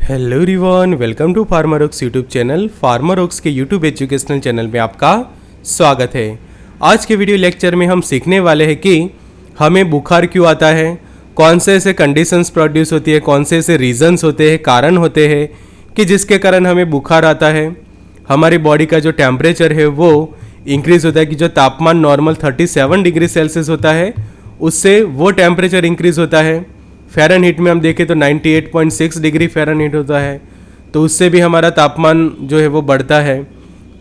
Hello everyone, welcome to Farmer Oaks YouTube channel. Farmer Oaks के YouTube educational channel में आपका स्वागत है। आज के वीडियो लेक्चर में हम सीखने वाले हैं कि हमें बुखार क्यों आता है, कौन से ऐसे कंडीशंस प्रोड्यूस होती है, कौन से ऐसे रीजंस होते हैं, कारण होते हैं कि जिसके कारण हमें बुखार आता है। हमारी बॉडी का जो टेम्परेचर है वो इंक्रीज़ होता है कि जो तापमान नॉर्मल 37 डिग्री सेल्सियस होता है उससे वो टेम्परेचर इंक्रीज़ होता है। फ़ारेनहीट में हम देखें तो 98.6 डिग्री फ़ारेनहीट होता है, तो उससे भी हमारा तापमान जो है वो बढ़ता है।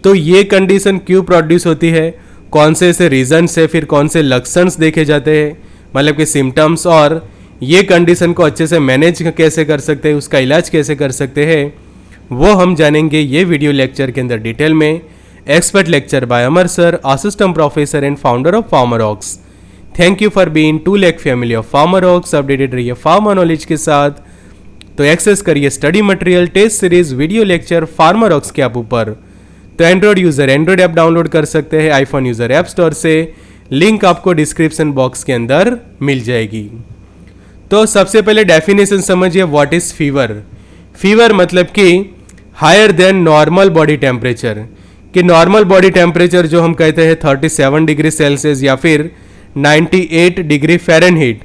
तो ये कंडीशन क्यों प्रोड्यूस होती है, कौन से ऐसे रीजंस है, फिर कौन से लक्षण्स देखे जाते हैं, मतलब कि सिम्टम्स, और ये कंडीशन को अच्छे से मैनेज कैसे कर सकते हैं, उसका इलाज कैसे कर सकते हैं, वो हम जानेंगे ये वीडियो लेक्चर के अंदर डिटेल में। Expert lecture by Amar sir, assistant professor and founder of Farmer Oaks. Thank you for being 2 lakh family of Farmer Oaks. Updated रहिए फार्मर नॉलेज के साथ। तो एक्सेस करिए study material, test series, video lecture Farmer Oaks के app ऊपर। तो Android user Android app download कर सकते हैं, आईफोन यूज़र ऐप स्टोर से। लिंक आपको डिस्क्रिप्शन बॉक्स के अंदर मिल जाएगी। तो सबसे पहले डेफिनेशन समझिए, व्हाट इज़ फीवर। फीवर मतलब कि higher than normal body temperature, कि नॉर्मल बॉडी टेम्परेचर जो हम कहते हैं 37 डिग्री सेल्सियस या फिर 98 डिग्री फ़ारेनहीट,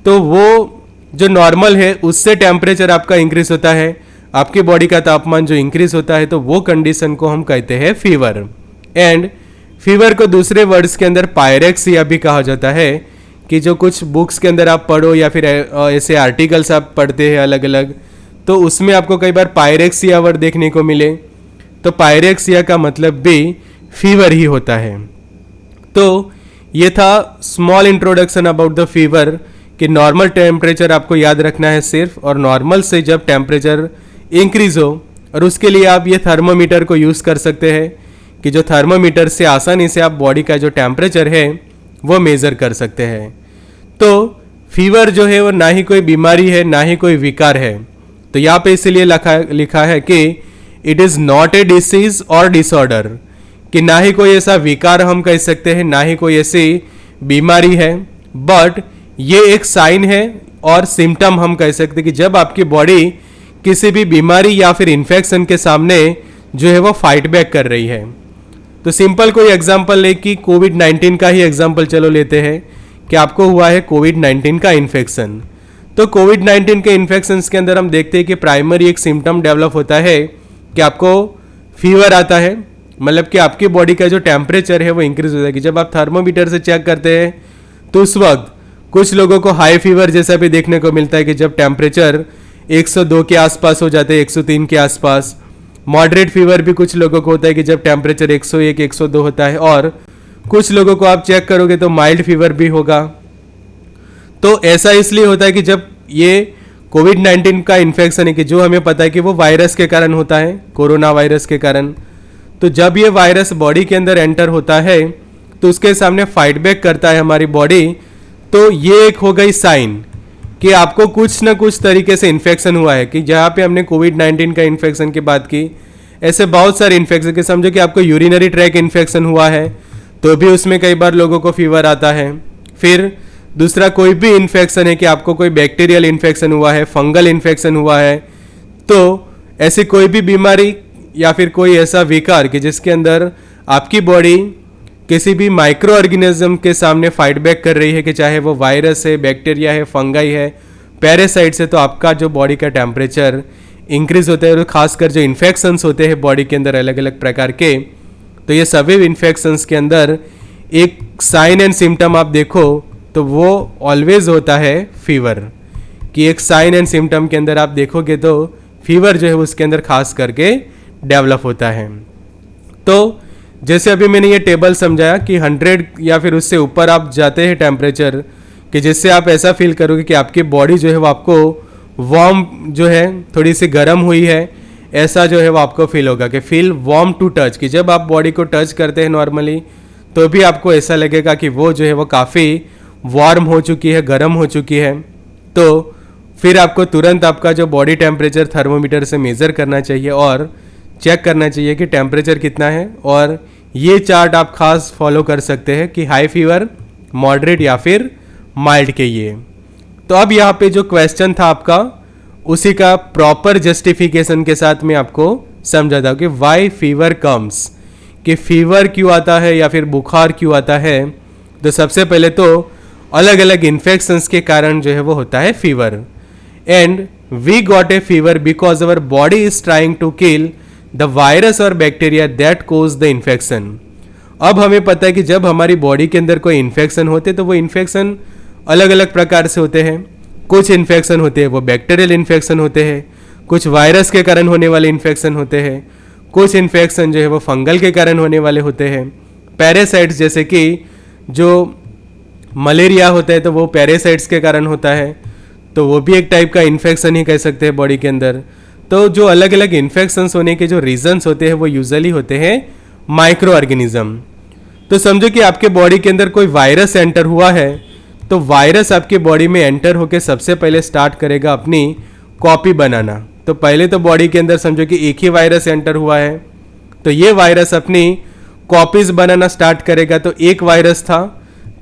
तो वो जो नॉर्मल है उससे टेम्परेचर आपका इंक्रीज होता है, आपकी बॉडी का तापमान जो इंक्रीज होता है, तो वो कंडीशन को हम कहते हैं फीवर। एंड फीवर को दूसरे वर्ड्स के अंदर पायरेक्सिया भी कहा जाता है, कि जो कुछ बुक्स के अंदर आप पढ़ो या फिर ऐसे आर्टिकल्स आप पढ़ते हैं अलग अलग, तो उसमें आपको कई बार पायरेक्सिया वर्ड देखने को मिले, तो पायरेक्सिया का मतलब भी फीवर ही होता है। तो ये था small introduction about the fever, कि नॉर्मल टेम्परेचर आपको याद रखना है सिर्फ, और नॉर्मल से जब टेम्परेचर इंक्रीज हो, और उसके लिए आप ये थर्मोमीटर को यूज़ कर सकते हैं, कि जो थर्मोमीटर से आसानी से आप बॉडी का जो टेम्परेचर है वो मेज़र कर सकते हैं। तो फीवर जो है वो ना ही कोई बीमारी है ना ही कोई विकार है। तो यहाँ पे इसलिए लिखा है कि it is not a disease और डिसऑर्डर, कि ना ही कोई ऐसा विकार हम कह सकते हैं, ना ही कोई ऐसी बीमारी है, बट ये एक साइन है और सिम्टम हम कह सकते हैं कि जब आपकी बॉडी किसी भी बीमारी या फिर इन्फेक्शन के सामने जो है वो फाइट बैक कर रही है। तो सिंपल कोई एग्जांपल ले, कि कोविड-19 का ही एग्जांपल चलो लेते हैं, कि आपको हुआ है कोविड-19 का इन्फेक्शन। तो कोविड-19 के इन्फेक्शन के अंदर हम देखते हैं कि प्राइमरी एक सिम्टम डेवलप होता है कि आपको फीवर आता है, मतलब कि आपकी बॉडी का जो टेम्परेचर है वो इंक्रीज हो जाएगी। जब आप थर्मोमीटर से चेक करते हैं तो उस वक्त कुछ लोगों को हाई फीवर जैसा भी देखने को मिलता है, कि जब टेम्परेचर 102 के आसपास हो जाते हैं, 103 के आसपास। मॉडरेट फीवर भी कुछ लोगों को होता है कि जब टेम्परेचर 101, 102 होता है, और कुछ लोगों को आप चेक करोगे तो माइल्ड फीवर भी होगा। तो ऐसा इसलिए होता है कि जब ये कोविड-19 का इन्फेक्शन है, कि जो हमें पता है कि वो वायरस के कारण होता है, कोरोना वायरस के कारण, तो जब ये वायरस बॉडी के अंदर एंटर होता है तो उसके सामने फाइट बैक करता है हमारी बॉडी। तो ये एक हो गई साइन कि आपको कुछ ना कुछ तरीके से इन्फेक्शन हुआ है। कि जहाँ पे हमने कोविड-19 का इन्फेक्शन की बात की, ऐसे बहुत सारे इन्फेक्शन के, समझो कि आपको यूरिनरी ट्रैक इन्फेक्शन हुआ है तो भी उसमें कई बार लोगों को फीवर आता है। फिर दूसरा कोई भी इन्फेक्शन है, कि आपको कोई बैक्टीरियल इन्फेक्शन हुआ है, फंगल इन्फेक्शन हुआ है, तो ऐसी कोई भी बीमारी या फिर कोई ऐसा विकार कि जिसके अंदर आपकी बॉडी किसी भी माइक्रो ऑर्गेनिज्म के सामने फाइट बैक कर रही है, कि चाहे वो वायरस है, बैक्टीरिया है, फंगाई है, पैरासाइट्स है, तो आपका जो बॉडी का टेम्परेचर इंक्रीज होता है। और खासकर जो इन्फेक्शंस होते हैं बॉडी के अंदर अलग अलग प्रकार के, तो ये सभी इन्फेक्शंस के अंदर एक साइन एंड सिम्टम आप देखो तो वो ऑलवेज होता है फीवर। कि एक साइन एंड सिम्टम के अंदर आप देखोगे तो फीवर जो है उसके अंदर खास करके डेवलप होता है। तो जैसे अभी मैंने ये टेबल समझाया कि 100 या फिर उससे ऊपर आप जाते हैं टेम्परेचर, कि जिससे आप ऐसा फील करोगे कि आपकी बॉडी जो है वो आपको वार्म जो है थोड़ी सी गर्म हुई है, ऐसा जो है वो आपको फील होगा। कि फील वार्म टू टच, कि जब आप बॉडी को टच करते हैं नॉर्मली तो भी आपको ऐसा लगेगा कि वो जो है वो काफ़ी वार्म हो चुकी है, गर्म हो चुकी है। तो फिर आपको तुरंत आपका जो बॉडी टेम्परेचर थर्मोमीटर से मेज़र करना चाहिए और चेक करना चाहिए कि टेम्परेचर कितना है। और ये चार्ट आप खास फॉलो कर सकते हैं, कि हाई फीवर, मॉडरेट या फिर माइल्ड के ये। तो अब यहाँ पे जो क्वेश्चन था आपका उसी का प्रॉपर जस्टिफिकेशन के साथ मैं आपको समझाता हूँ कि वाई फीवर कम्स, कि फीवर क्यों आता है या फिर बुखार क्यों आता है। तो सबसे पहले तो अलग अलग इन्फेक्शंस के कारण जो है वो होता है fever. And we got a fever because our body is trying to kill the virus और bacteria that cause the infection. अब हमें पता है कि जब हमारी बॉडी के अंदर कोई इन्फेक्शन होते तो वो इन्फेक्शन अलग अलग प्रकार से होते हैं। कुछ इन्फेक्शन होते हैं वो बैक्टीरियल इन्फेक्शन होते हैं, कुछ वायरस के कारण होने वाले इन्फेक्शन होते हैं, कुछ इन्फेक्शन जो है वो फंगल के कारण होने वाले होते हैं। पैरासाइट्स जैसे कि जो मलेरिया होता है तो वो पैरासाइट्स के कारण होता है, तो वो भी एक टाइप का इन्फेक्शन ही कह सकते हैं बॉडी के अंदर। तो जो अलग अलग इन्फेक्शंस होने के जो रीजंस होते हैं वो यूजुअली होते हैं माइक्रो ऑर्गेनिज्म। तो समझो कि आपके बॉडी के अंदर कोई वायरस एंटर हुआ है, तो वायरस आपके बॉडी में एंटर होकर सबसे पहले स्टार्ट करेगा अपनी कॉपी बनाना। तो पहले तो बॉडी के अंदर समझो कि एक ही वायरस एंटर हुआ है, तो ये वायरस अपनी कॉपीज बनाना स्टार्ट करेगा। तो एक वायरस था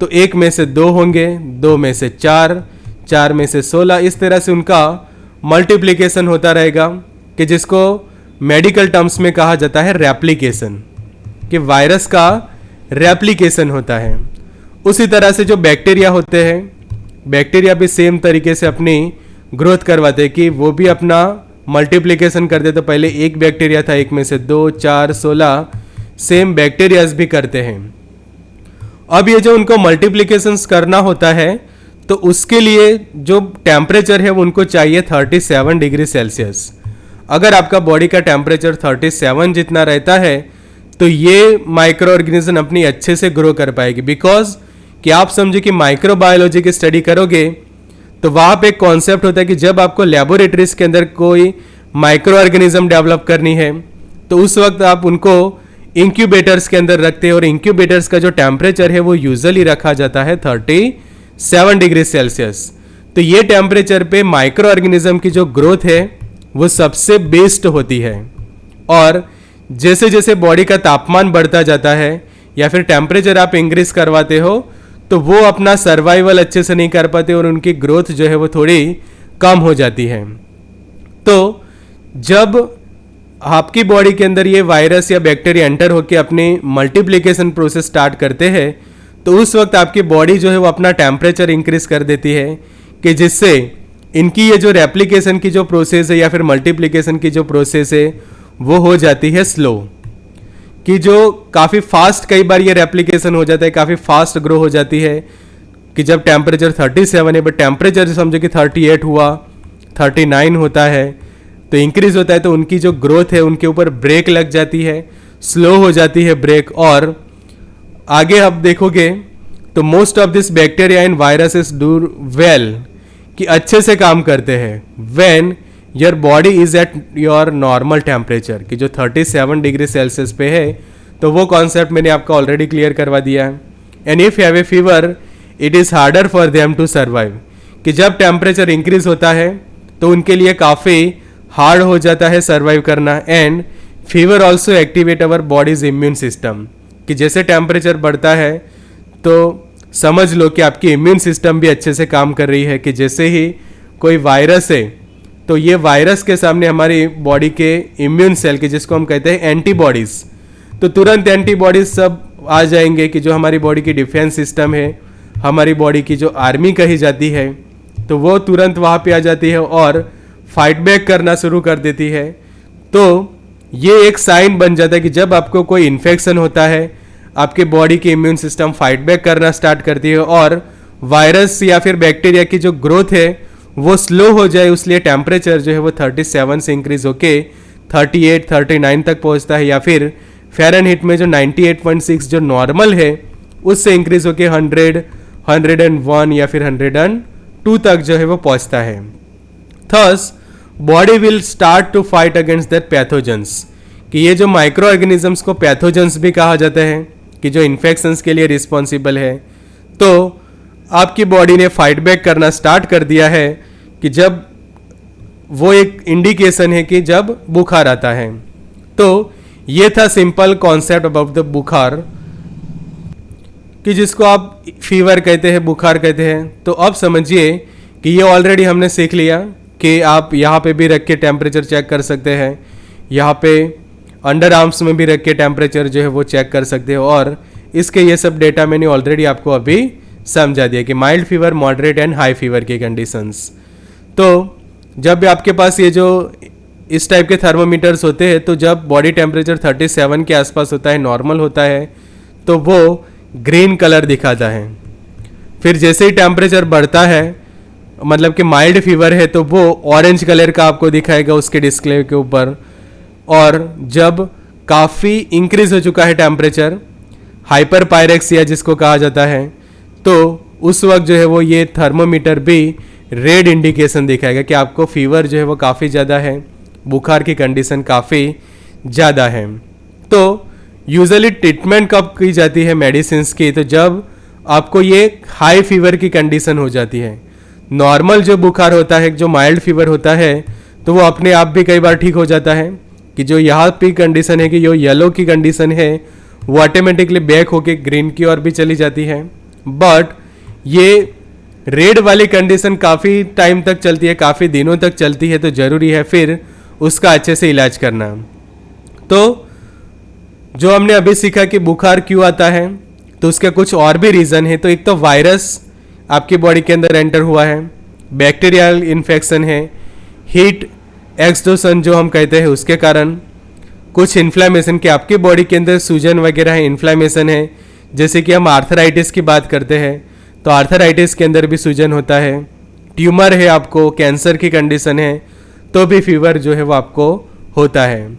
तो एक में से 2 होंगे, 2 में से 4, 4 में से 16, इस तरह से उनका मल्टीप्लिकेशन होता रहेगा, कि जिसको मेडिकल टर्म्स में कहा जाता है रेप्लिकेशन, कि वायरस का रेप्लिकेशन होता है। उसी तरह से जो बैक्टीरिया होते हैं, बैक्टीरिया भी सेम तरीके से अपनी ग्रोथ करवाते हैं, कि वो भी अपना मल्टीप्लिकेशन करते। तो पहले एक बैक्टीरिया था, एक में से 2, 4, 16 सेम बैक्टीरियाज भी करते हैं। अब ये जो उनको मल्टीप्लिकेशंस करना होता है तो उसके लिए जो टेम्परेचर है वो उनको चाहिए 37 डिग्री सेल्सियस। अगर आपका बॉडी का टेम्परेचर 37 जितना रहता है तो ये माइक्रो ऑर्गेनिज्म अपनी अच्छे से ग्रो कर पाएगी। बिकॉज कि आप समझे कि माइक्रो बायोलॉजी की स्टडी करोगे तो वहाँ पे एक कॉन्सेप्ट होता है कि जब आपको लेबोरेटरीज के अंदर कोई माइक्रो ऑर्गेनिज्म डेवलप करनी है तो उस वक्त आप उनको इंक्यूबेटर्स के अंदर रखते हैं, और इंक्यूबेटर्स का जो टेम्परेचर है वो यूजुअली रखा जाता है 37 डिग्री सेल्सियस। तो ये टेम्परेचर पे माइक्रो ऑर्गेनिज्म की जो ग्रोथ है वो सबसे बेस्ट होती है। और जैसे जैसे बॉडी का तापमान बढ़ता जाता है या फिर टेम्परेचर आप इंक्रीज करवाते हो तो वो अपना सर्वाइवल अच्छे से नहीं कर पाते और उनकी ग्रोथ जो है वो थोड़ी कम हो जाती है। तो जब आपकी बॉडी के अंदर ये वायरस या बैक्टीरिया एंटर होकर अपनी मल्टीप्लिकेशन प्रोसेस स्टार्ट करते हैं तो उस वक्त आपकी बॉडी जो है वो अपना टेम्परेचर इंक्रीज कर देती है, कि जिससे इनकी ये जो रेप्लिकेशन की जो प्रोसेस है या फिर मल्टीप्लिकेशन की जो प्रोसेस है वो हो जाती है स्लो, कि जो काफ़ी फास्ट कई बार ये रेप्लिकेशन हो जाता है, काफ़ी फास्ट ग्रो हो जाती है। कि जब टेम्परेचर 37 है बट टेम्परेचर समझो कि 38 हुआ, 39 होता है तो इंक्रीज होता है, तो उनकी जो ग्रोथ है उनके ऊपर ब्रेक लग जाती है, स्लो हो जाती है ब्रेक। और आगे आप देखोगे तो most of this bacteria and viruses do well, कि अच्छे से काम करते हैं when your body is at your normal temperature, कि जो 37 डिग्री सेल्सियस पे है। तो वो कॉन्सेप्ट मैंने आपको ऑलरेडी क्लियर करवा दिया है। And if have a fever it is harder for them to survive, कि जब टेम्परेचर इंक्रीज होता है तो उनके लिए काफ़ी हार्ड हो जाता है सर्वाइव करना। And fever also activate our bodies immune system, कि जैसे टेम्परेचर बढ़ता है तो समझ लो कि आपकी इम्यून सिस्टम भी अच्छे से काम कर रही है, कि जैसे ही कोई वायरस है तो ये वायरस के सामने हमारी बॉडी के इम्यून सेल के जिसको हम कहते हैं एंटीबॉडीज़, तो तुरंत एंटीबॉडीज सब आ जाएंगे, कि जो हमारी बॉडी की डिफेंस सिस्टम है, हमारी बॉडी की जो आर्मी कही जाती है, तो वो तुरंत वहाँ पे आ जाती है और फाइट बैक करना शुरू कर देती है। तो ये एक साइन बन जाता है कि जब आपको कोई इन्फेक्शन होता है आपके बॉडी की इम्यून सिस्टम फाइट बैक करना स्टार्ट करती है और वायरस या फिर बैक्टीरिया की जो ग्रोथ है वो स्लो हो जाए, इसलिए टेम्परेचर जो है वो 37 से इंक्रीज होके 38, 39 तक पहुंचता है, या फिर फ़ारेनहीट में जो 98.6 जो नॉर्मल है उससे इंक्रीज होके 100, 101 या फिर 102 तक जो है वो पहुंचता है। Thus body will start to fight against that pathogens, कि ये जो माइक्रो ऑर्गेनिजम्स को पैथोजेंस भी कहा जाता है, कि जो इन्फेक्शंस के लिए रिस्पॉन्सिबल है। तो आपकी बॉडी ने फाइट बैक करना स्टार्ट कर दिया है, कि जब वो एक इंडिकेशन है कि जब बुखार आता है। तो ये था सिंपल कॉन्सेप्ट अबाउट द बुखार, कि जिसको आप फीवर कहते हैं, बुखार कहते हैं। तो अब समझिए कि ये ऑलरेडी हमने सीख लिया कि आप यहाँ पे भी रख के टेम्परेचर चेक कर सकते हैं, यहाँ पे अंडर आर्म्स में भी रख के टेम्परेचर जो है वो चेक कर सकते हो। और इसके ये सब डेटा मैंने ऑलरेडी आपको अभी समझा दिया कि mild fever, moderate and high fever की कंडीशंस। तो जब भी आपके पास ये जो इस टाइप के थर्मोमीटर्स होते हैं, तो जब बॉडी टेम्परेचर 37 के आसपास होता है, नॉर्मल होता है, तो वो ग्रीन कलर दिखाता है। फिर जैसे ही टेम्परेचर बढ़ता है, मतलब कि माइल्ड फीवर है, तो वो ऑरेंज कलर का आपको दिखाएगा उसके डिस्प्ले के ऊपर। और जब काफ़ी इंक्रीज हो चुका है टेम्परेचर, हाइपर पायरेक्सिया जिसको कहा जाता है, तो उस वक्त जो है वो ये थर्मोमीटर भी रेड इंडिकेशन दिखाएगा कि आपको फीवर जो है वो काफ़ी ज़्यादा है, बुखार की कंडीशन काफ़ी ज़्यादा है। तो यूजुअली ट्रीटमेंट कब की जाती है मेडिसिन्स की? तो जब आपको ये हाई फीवर की कंडीशन हो जाती है। नॉर्मल जो बुखार होता है, जो माइल्ड फीवर होता है, तो वो अपने आप भी कई बार ठीक हो जाता है कि जो यहाँ पे कंडीशन है कि जो येलो की कंडीशन है वो ऑटोमेटिकली बैक होके ग्रीन की ओर भी चली जाती है। बट ये रेड वाली कंडीशन काफ़ी टाइम तक चलती है, काफ़ी दिनों तक चलती है, तो ज़रूरी है फिर उसका अच्छे से इलाज करना। तो जो हमने अभी सीखा कि बुखार क्यों आता है, तो उसके कुछ और भी रीज़न है। तो एक तो वायरस आपकी बॉडी के अंदर एंटर हुआ है, बैक्टीरियल इन्फेक्शन है, हीट एक्सडोसन जो हम कहते हैं उसके कारण, कुछ इन्फ्लामेशन के आपकी बॉडी के अंदर सूजन वगैरह है, इन्फ्लामेशन है। जैसे कि हम आर्थराइटिस की बात करते हैं, तो आर्थराइटिस के अंदर भी सूजन होता है। ट्यूमर है, आपको कैंसर की कंडीशन है, तो भी फीवर जो है वो आपको होता है।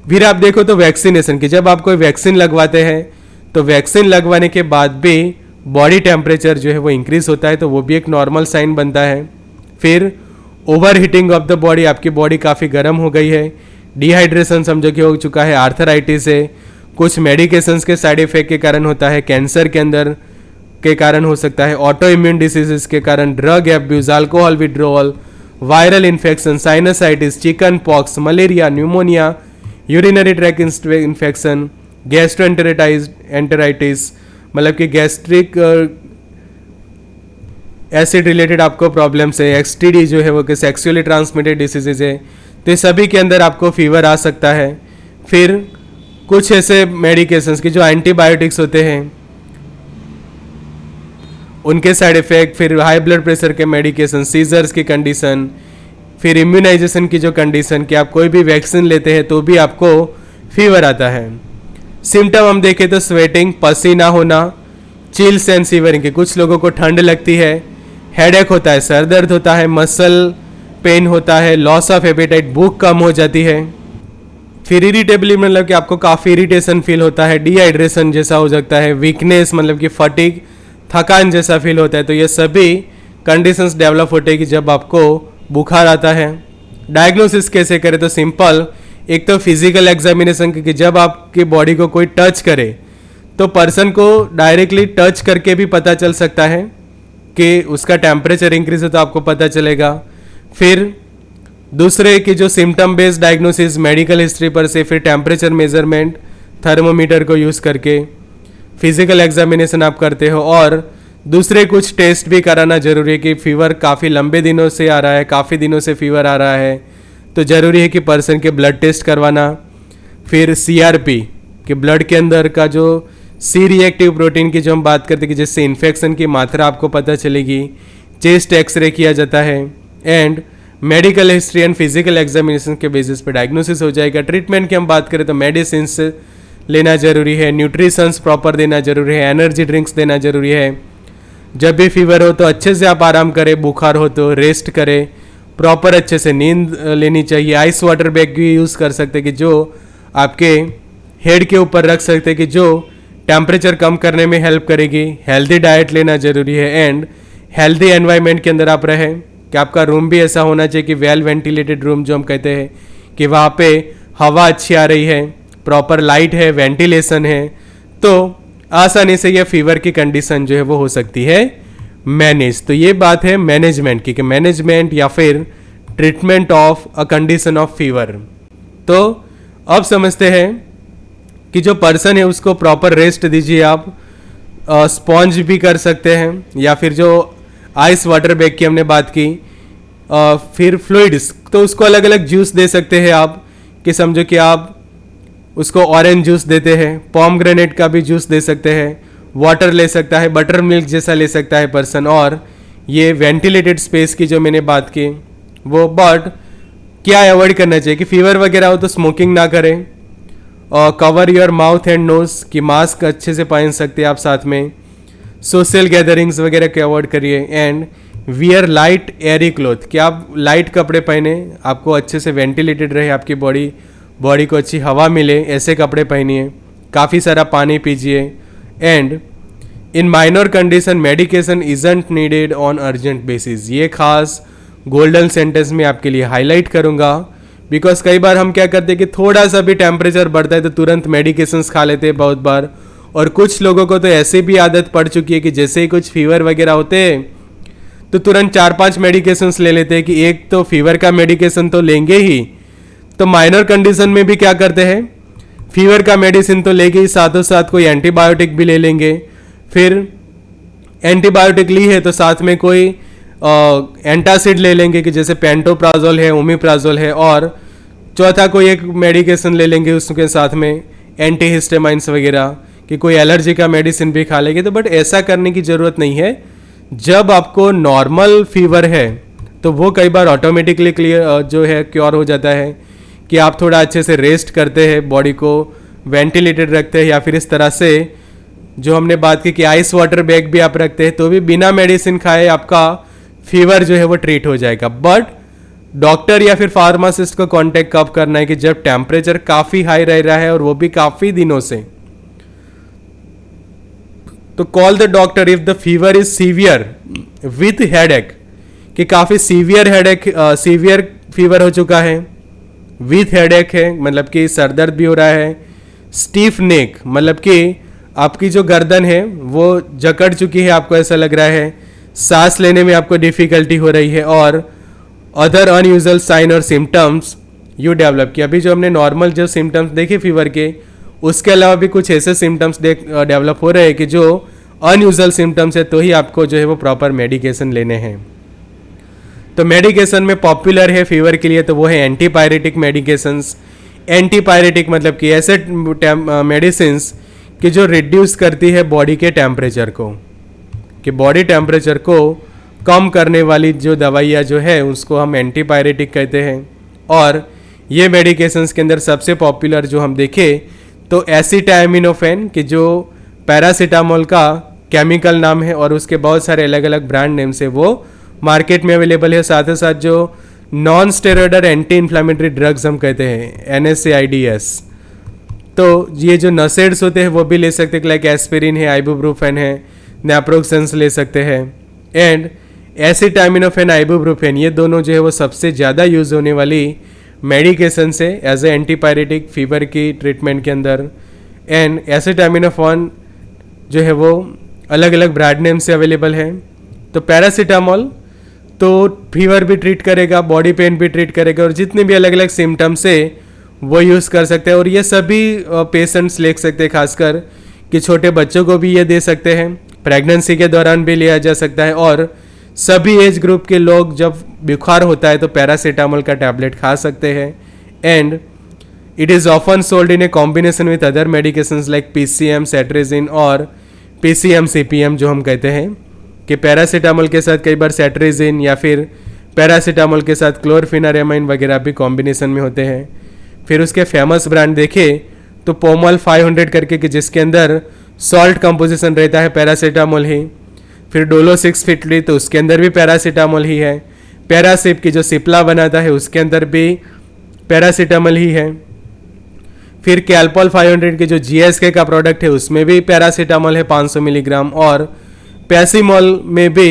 फिर आप देखो तो वैक्सीनेशन की, जब आप कोई वैक्सीन लगवाते हैं, तो वैक्सीन लगवाने के बाद भी बॉडी टेम्परेचर जो है वो इंक्रीज होता है, तो वो भी एक नॉर्मल साइन बनता है। फिर over heating of the body, आपकी बॉडी काफ़ी गर्म हो गई है, डिहाइड्रेशन समझो कि हो चुका है, आर्थराइटिस है, कुछ मेडिकेशंस के साइड इफेक्ट के कारण होता है, कैंसर के अंदर के कारण हो सकता है, ऑटो इम्यून डिसीजेस के कारण, drug abuse, alcohol withdrawal, viral infection, sinusitis, chicken pox, malaria, pneumonia, urinary track infection, gastroenteritis, मतलब कि गैस्ट्रिक एसिड रिलेटेड आपको प्रॉब्लम्स है, एक्सटीडी जो है वो कि सेक्सुअली ट्रांसमिटेड डिसीजेज है, तो ये सभी के अंदर आपको फीवर आ सकता है। फिर कुछ ऐसे मेडिकेशंस की जो एंटीबायोटिक्स होते हैं उनके साइड इफेक्ट, फिर हाई ब्लड प्रेशर के मेडिकेशन, सीजर्स की कंडीशन, फिर इम्यूनाइजेशन की जो कंडीशन कि आप कोई भी वैक्सीन लेते हैं तो भी आपको फीवर आता है। सिम्टम हम देखें तो स्वेटिंग, पसीना होना, चिल्स एंड शिवरिंग, कुछ लोगों को ठंड लगती है, हेडेक होता है, सर दर्द होता है, मसल पेन होता है, लॉस ऑफ एपेटाइट, भूख कम हो जाती है। फिर इरिटेबिलिटी, मतलब कि आपको काफ़ी इरिटेशन फील होता है, डिहाइड्रेशन जैसा हो सकता है, वीकनेस मतलब कि फटीग, थकान जैसा फील होता है। तो ये सभी कंडीशंस डेवलप होते हैं कि जब आपको बुखार आता है। डायग्नोसिस कैसे करें? तो सिंपल, एक तो फिजिकल एग्जामिनेशन, क्योंकि जब आपकी बॉडी को कोई टच करे तो पर्सन को डायरेक्टली टच करके भी पता चल सकता है कि उसका टेम्परेचर इंक्रीज हो, तो आपको पता चलेगा। फिर दूसरे की जो symptom based diagnosis, medical history पर से, फिर टेम्परेचर मेजरमेंट थर्मोमीटर को यूज़ करके फिजिकल एग्जामिनेशन आप करते हो, और दूसरे कुछ टेस्ट भी कराना जरूरी है कि फीवर काफ़ी लंबे दिनों से आ रहा है, काफ़ी दिनों से फीवर आ रहा है, तो ज़रूरी है कि पर्सन के ब्लड टेस्ट करवाना। फिर सीआरपी कि ब्लड के अंदर का जो सी रिएक्टिव प्रोटीन की जो हम बात करते हैं कि जिससे इन्फेक्शन की मात्रा आपको पता चलेगी। चेस्ट एक्सरे किया जाता है, and medical history and physical examination के बेसिस पे डायग्नोसिस हो जाएगा। ट्रीटमेंट की हम बात करें तो मेडिसिन लेना जरूरी है, न्यूट्रिशंस प्रॉपर देना जरूरी है, एनर्जी ड्रिंक्स देना जरूरी है। जब भी फीवर हो तो अच्छे से आप आराम करें, बुखार हो तो रेस्ट करें, प्रॉपर अच्छे से नींद लेनी चाहिए। आइस वाटर बैग भी यूज़ कर सकते हैं कि जो आपके हेड के ऊपर रख सकते हैं कि जो टेम्परेचर कम करने में हेल्प करेगी। हेल्दी डाइट लेना जरूरी है, एंड हेल्दी एनवायरनमेंट के अंदर आप रहें कि आपका रूम भी ऐसा होना चाहिए कि वेल वेंटिलेटेड रूम जो हम कहते हैं कि वहाँ पे हवा अच्छी आ रही है, प्रॉपर लाइट है, वेंटिलेशन है, तो आसानी से ये फीवर की कंडीशन जो है वो हो सकती है मैनेज। तो ये बात है मैनेजमेंट की कि मैनेजमेंट या फिर treatment of a condition of fever. तो अब समझते हैं कि जो पर्सन है उसको प्रॉपर रेस्ट दीजिए आप। स्पॉन्ज भी कर सकते हैं, या फिर जो आइस वाटर बैग की हमने बात की फिर फ्लूइड्स, तो उसको अलग अलग जूस दे सकते हैं आप, कि समझो कि आप उसको ऑरेंज जूस देते हैं, पॉमग्रेनेट का भी जूस दे सकते हैं, वाटर ले सकता है, बटर मिल्क जैसा ले सकता है पर्सन। और ये वेंटिलेटेड स्पेस की जो मैंने बात की वो, बट क्या अवॉइड करना चाहिए कि फीवर वगैरह हो तो स्मोकिंग ना करें, और cover your mouth and nose, कि मास्क अच्छे से पहन सकते हैं आप साथ में, सोशल गैदरिंग्स वगैरह के अवॉइड करिए, and wear light Airy cloth, कि आप लाइट कपड़े पहने, आपको अच्छे से वेंटिलेटेड रहे आपकी बॉडी को अच्छी हवा मिले, ऐसे कपड़े पहनिए, काफ़ी सारा पानी पीजिए, and in minor condition medication isn't needed on urgent basis. ये खास गोल्डन सेंटेंस में आपके लिए हाईलाइट करूंगा, बिकॉज कई बार हम क्या करते हैं कि थोड़ा सा भी टेम्परेचर बढ़ता है तो तुरंत मेडिकेशंस खा लेते हैं बहुत बार, और कुछ लोगों को तो ऐसे भी आदत पड़ चुकी है कि जैसे ही कुछ फीवर वगैरह होते हैं तो तुरंत 4-5 मेडिकेशंस ले लेते हैं, कि एक तो फीवर का मेडिकेशन तो लेंगे ही, तो माइनर कंडीशन में भी क्या करते हैं, फीवर का मेडिसिन तो लेंगे ही, साथों साथ कोई एंटीबायोटिक भी ले लेंगे, फिर एंटीबायोटिक ली है तो साथ में कोई एंटासिड ले लेंगे, कि जैसे पेंटोप्राजोल है, ओमिप्राजोल है, और चौथा कोई एक मेडिकेशन ले लेंगे उसके साथ में एंटीहिस्टामाइंस वगैरह, कि कोई एलर्जी का मेडिसिन भी खा लेंगे। तो बट ऐसा करने की ज़रूरत नहीं है। जब आपको नॉर्मल फीवर है तो वो कई बार ऑटोमेटिकली क्लियर जो है क्योर हो जाता है, कि आप थोड़ा अच्छे से रेस्ट करते हैं, बॉडी को वेंटिलेटेड रखते हैं, या फिर इस तरह से जो हमने बात की कि आइस वाटर बैग भी आप रखते हैं, तो भी बिना मेडिसिन खाए आपका फीवर जो है वो ट्रीट हो जाएगा। बट डॉक्टर या फिर फार्मासिस्ट को कांटेक्ट कब करना है, कि जब टेम्परेचर काफ़ी हाई रह रहा है और वो भी काफ़ी दिनों से, तो call the doctor if the fever is severe with headache, कि काफ़ी सीवियर फीवर हो चुका है, विथ हेडेक है मतलब कि सरदर्द भी हो रहा है, स्टीफ नेक मतलब कि आपकी जो गर्दन है वो जकड़ चुकी है, आपको ऐसा लग रहा है, सांस लेने में आपको डिफिकल्टी हो रही है, और अदर अनयूजुअल साइन और सिम्टम्स यू डेवलप, कि अभी जो हमने नॉर्मल जो सिम्टम्स देखे फीवर के, उसके अलावा भी कुछ ऐसे सिम्टम्स डेवलप हो रहे हैं कि जो अनयूजुअल सिम्टम्स है, तो ही आपको जो है वो प्रॉपर मेडिकेशन लेने हैं। तो मेडिकेशन में पॉपुलर है फीवर के लिए तो वो है एंटीपायरेटिक मेडिकेशंस। एंटीपायरेटिक मतलब कि ऐसे मेडिसिन्स कि जो रिड्यूस करती है बॉडी के टेम्परेचर को, कि बॉडी टेम्परेचर को कम करने वाली जो दवाइयाँ जो है उसको हम एंटीपायरेटिक कहते हैं। और ये मेडिकेशंस के अंदर सबसे पॉपुलर जो हम देखें तो एसिटामिनोफेन, कि जो पैरासीटामोल का केमिकल नाम है और उसके बहुत सारे अलग अलग ब्रांड नेम से वो मार्केट में अवेलेबल है। साथ ही साथ जो non steroidal anti inflammatory drugs हम कहते हैं NSAIDs, तो ये जो नसेड्स होते हैं वो भी ले सकते हैं, लाइक एस्पिरिन है, आइबुप्रोफेन है, नैप्रोक्सेंस ले सकते हैं। एंड एसिटामिनोफेन, आइबुप्रोफेन, ये दोनों जो है वो सबसे ज़्यादा यूज़ होने वाली मेडिकेशन से एज ए एंटीपायरेटिक फीवर की ट्रीटमेंट के अंदर। एंड एसिटामिनोफेन जो है वो अलग अलग ब्रांड नेम से अवेलेबल है। तो पैरासीटामोल तो फीवर भी ट्रीट करेगा, बॉडी पेन भी ट्रीट करेगा, और जितने भी अलग अलग सिम्टम्स है वो यूज़ कर सकते हैं। और ये सभी पेशेंट्स ले सकते हैं, खासकर कि छोटे बच्चों को भी ये दे सकते हैं, प्रेगनेंसी के दौरान भी लिया जा सकता है, और सभी एज ग्रुप के लोग जब बुखार होता है तो पैरासीटामोल का टैबलेट खा सकते हैं। And it is often sold in a combination with other medications like PCM, सेट्रेजिन और PCM CPM जो हम कहते हैं, कि पैरासीटामोल के साथ कई बार सेट्रेजिन या फिर पैरासीटामोल के साथ क्लोरफेनारामाइन वगैरह भी कॉम्बिनेशन में होते हैं। फिर उसके फेमस ब्रांड देखें तो पोमल 500 करके, कि जिसके अंदर सॉल्ट कंपोजिशन रहता है पैरासीटामोल ही। फिर डोलो 650, तो उसके अंदर भी पैरासीटामोल ही है। पैरासिप की जो सिप्ला बनाता है उसके अंदर भी पैरासीटामोल ही है। फिर कैल्पॉल 500 की जो GSK का प्रोडक्ट है उसमें भी पैरासीटामोल है 500 मिलीग्राम। और पैसीमोल में भी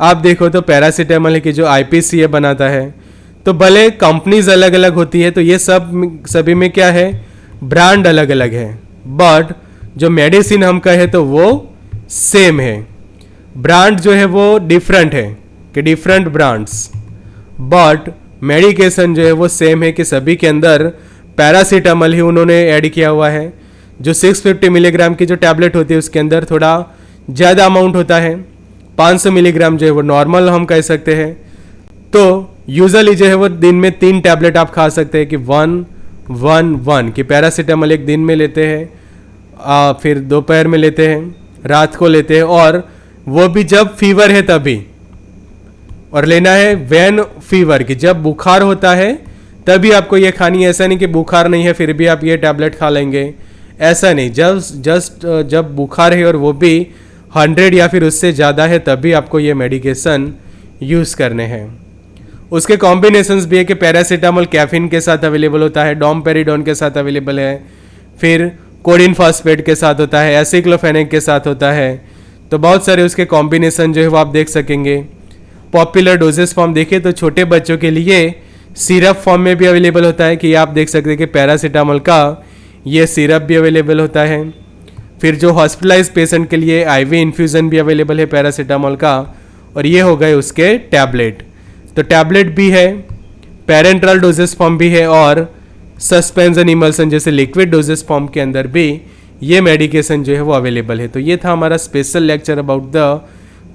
आप देखो तो पैरासीटामोल है, कि जो IPCA बनाता है। तो भले कंपनीज अलग अलग होती है, तो ये सभी में क्या है, ब्रांड अलग अलग है, बट जो मेडिसिन हम कहे तो वो सेम है। ब्रांड जो है वो डिफरेंट है, कि डिफरेंट ब्रांड्स, बट मेडिकेशन जो है वो सेम है, कि सभी के अंदर पैरासीटामोल ही उन्होंने ऐड किया हुआ है। जो 650 मिलीग्राम की जो टैबलेट होती है उसके अंदर थोड़ा ज़्यादा अमाउंट होता है, 500 मिलीग्राम जो है वो नॉर्मल हम कह सकते हैं। तो यूजुअली जो है वो दिन में 3 टैबलेट आप खा सकते हैं कि 1-1-1 कि पैरासीटामोल एक दिन में लेते हैं, फिर दोपहर में लेते हैं, रात को लेते हैं, और वो भी जब फीवर है तभी। और लेना है व्हेन फीवर कि जब बुखार होता है तभी आपको ये खानी है। ऐसा नहीं कि बुखार नहीं है फिर भी आप ये टैबलेट खा लेंगे, ऐसा नहीं। जब बुखार है और वो भी 100 या फिर उससे ज़्यादा है तभी आपको ये मेडिकेशन यूज़ करने हैं। उसके कॉम्बिनेशंस भी है कि पैरासीटामोल कैफीन के साथ अवेलेबल होता है, डोमपेरिडोन के साथ अवेलेबल है, फिर कोडिन फॉस्फेट के साथ होता है, एसिक्लोफेनेक के साथ होता है। तो बहुत सारे उसके कॉम्बिनेशन जो है वो आप देख सकेंगे। पॉपुलर डोजेस फॉर्म देखें तो छोटे बच्चों के लिए सिरप फॉर्म में भी अवेलेबल होता है कि आप देख सकते हैं कि पैरासीटामोल का ये सिरप भी अवेलेबल होता है। फिर जो हॉस्पिटलाइज पेशेंट के लिए आईवी इन्फ्यूज़न भी अवेलेबल है पैरासीटामोल का, और ये हो गए उसके टैबलेट। तो टैबलेट भी है, पेरेंट्रल डोजेस फॉर्म भी है, और सस्पेंशन इमल्सन जैसे लिक्विड डोजेस फॉर्म के अंदर भी ये मेडिकेशन जो है वो अवेलेबल है। तो ये था हमारा special lecture about the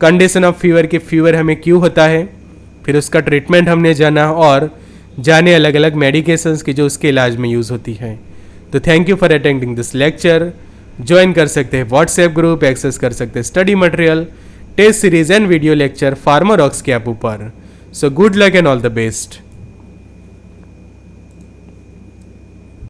condition of fever कि फीवर हमें क्यों होता है, फिर उसका ट्रीटमेंट हमने जाना, और जाने अलग अलग मेडिकेशंस की जो उसके इलाज में यूज़ होती है। तो thank you for attending this lecture. Join कर सकते हैं व्हाट्सएप ग्रुप, एक्सेस कर सकते हैं study material, test series and video lecture Farmer Rocks के ऐप ऊपर। So good luck and all the best.